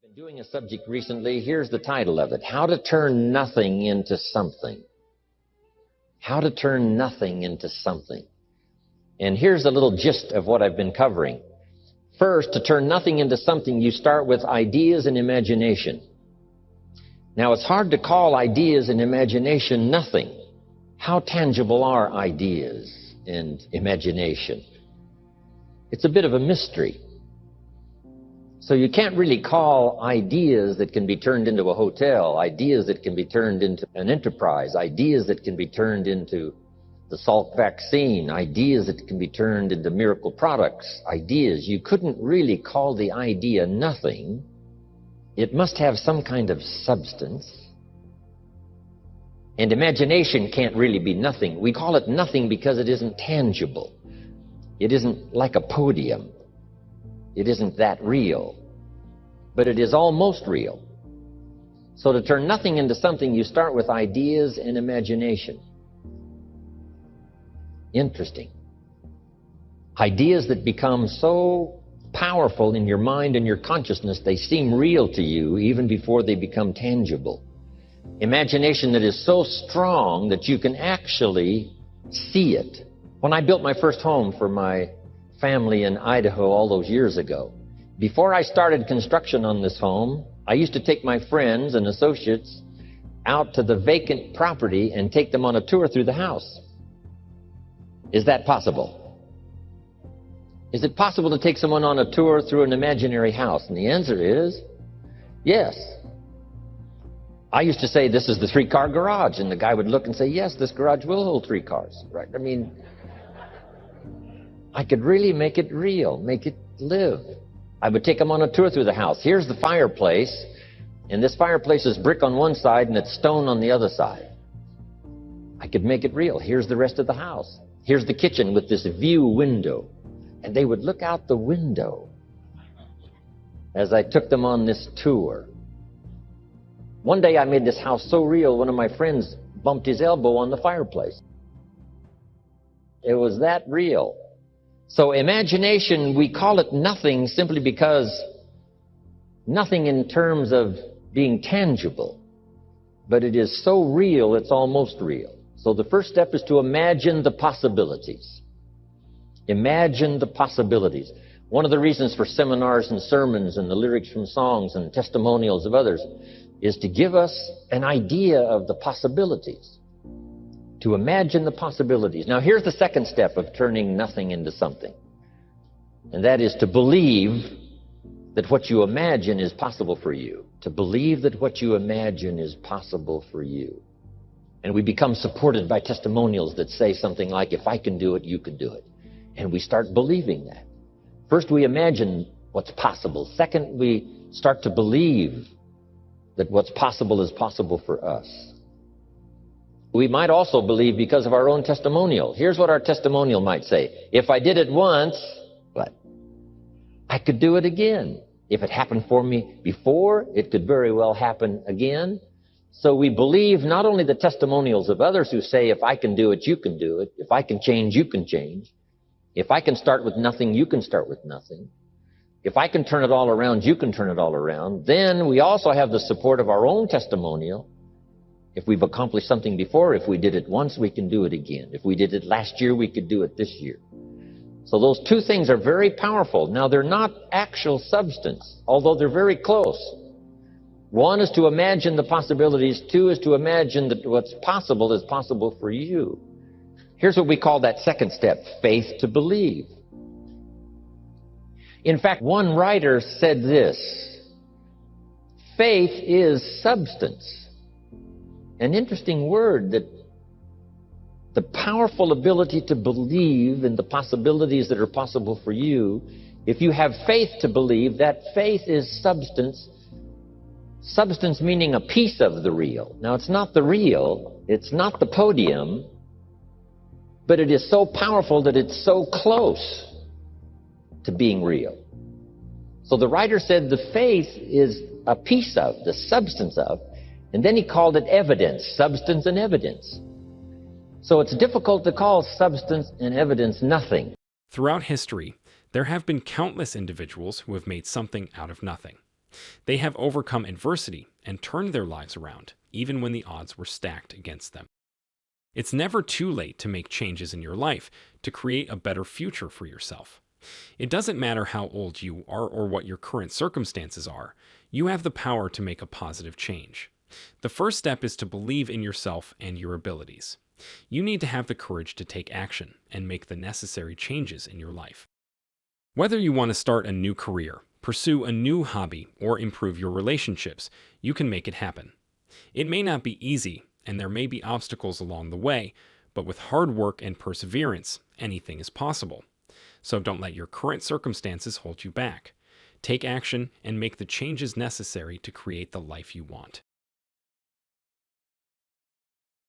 Been doing a subject recently. Here's the title of it: How to Turn Nothing into Something. How to turn nothing into something. And here's a little gist of what I've been covering. First, to turn nothing into something, you start with ideas and imagination. Now, it's hard to call ideas and imagination nothing. How tangible are ideas and imagination? It's a bit of a mystery. So you can't really call ideas that can be turned into a hotel, ideas that can be turned into an enterprise, ideas that can be turned into the Salk vaccine, ideas that can be turned into miracle products, ideas. You couldn't really call the idea nothing. It must have some kind of substance. And imagination can't really be nothing. We call it nothing because it isn't tangible. It isn't like a podium. It isn't that real, but it is almost real. So to turn nothing into something, you start with ideas and imagination. Interesting. Ideas that become so powerful in your mind and your consciousness, they seem real to you even before they become tangible. Imagination that is so strong that you can actually see it. When I built my first home for my family in Idaho all those years ago, before I started construction on this home, I used to take my friends and associates out to the vacant property and take them on a tour through the house. Is that possible? Is it possible to take someone on a tour through an imaginary house? And the answer is yes. I used to say, this is the 3-car garage, and the guy would look and say, yes, this garage will hold 3 cars, right? I mean, I could really make it real, make it live. I would take them on a tour through the house. Here's the fireplace, and this fireplace is brick on one side and it's stone on the other side. I could make it real. Here's the rest of the house. Here's the kitchen with this view window. And they would look out the window as I took them on this tour. One day I made this house so real, one of my friends bumped his elbow on the fireplace. It was that real. So imagination, we call it nothing simply because nothing in terms of being tangible, but it is so real it's almost real. So the first step is to imagine the possibilities. Imagine the possibilities. One of the reasons for seminars and sermons and the lyrics from songs and testimonials of others is to give us an idea of the possibilities. To imagine the possibilities. Now here's the second step of turning nothing into something. And that is to believe that what you imagine is possible for you. To believe that what you imagine is possible for you. And we become supported by testimonials that say something like, if I can do it, you can do it. And we start believing that. First, we imagine what's possible. Second, we start to believe that what's possible is possible for us. We might also believe because of our own testimonial. Here's what our testimonial might say. If I did it once, what? I could do it again. If it happened for me before, it could very well happen again. So we believe not only the testimonials of others who say, if I can do it, you can do it. If I can change, you can change. If I can start with nothing, you can start with nothing. If I can turn it all around, you can turn it all around. Then we also have the support of our own testimonial. If we've accomplished something before, if we did it once, we can do it again. If we did it last year, we could do it this year. So those two things are very powerful. Now, they're not actual substance, although they're very close. One is to imagine the possibilities. Two is to imagine that what's possible is possible for you. Here's what we call that second step: faith to believe. In fact, one writer said this: faith is substance. An interesting word, that the powerful ability to believe in the possibilities that are possible for you. If you have faith to believe, that faith is substance. Substance meaning a piece of the real. Now, it's not the real, it's not the podium, but it is so powerful that it's so close to being real. So the writer said the faith is a piece of, the substance of, and then he called it evidence, substance and evidence. So it's difficult to call substance and evidence nothing. Throughout history, there have been countless individuals who have made something out of nothing. They have overcome adversity and turned their lives around, even when the odds were stacked against them. It's never too late to make changes in your life to create a better future for yourself. It doesn't matter how old you are or what your current circumstances are, you have the power to make a positive change. The first step is to believe in yourself and your abilities. You need to have the courage to take action and make the necessary changes in your life. Whether you want to start a new career, pursue a new hobby, or improve your relationships, you can make it happen. It may not be easy, and there may be obstacles along the way, but with hard work and perseverance, anything is possible. So don't let your current circumstances hold you back. Take action and make the changes necessary to create the life you want.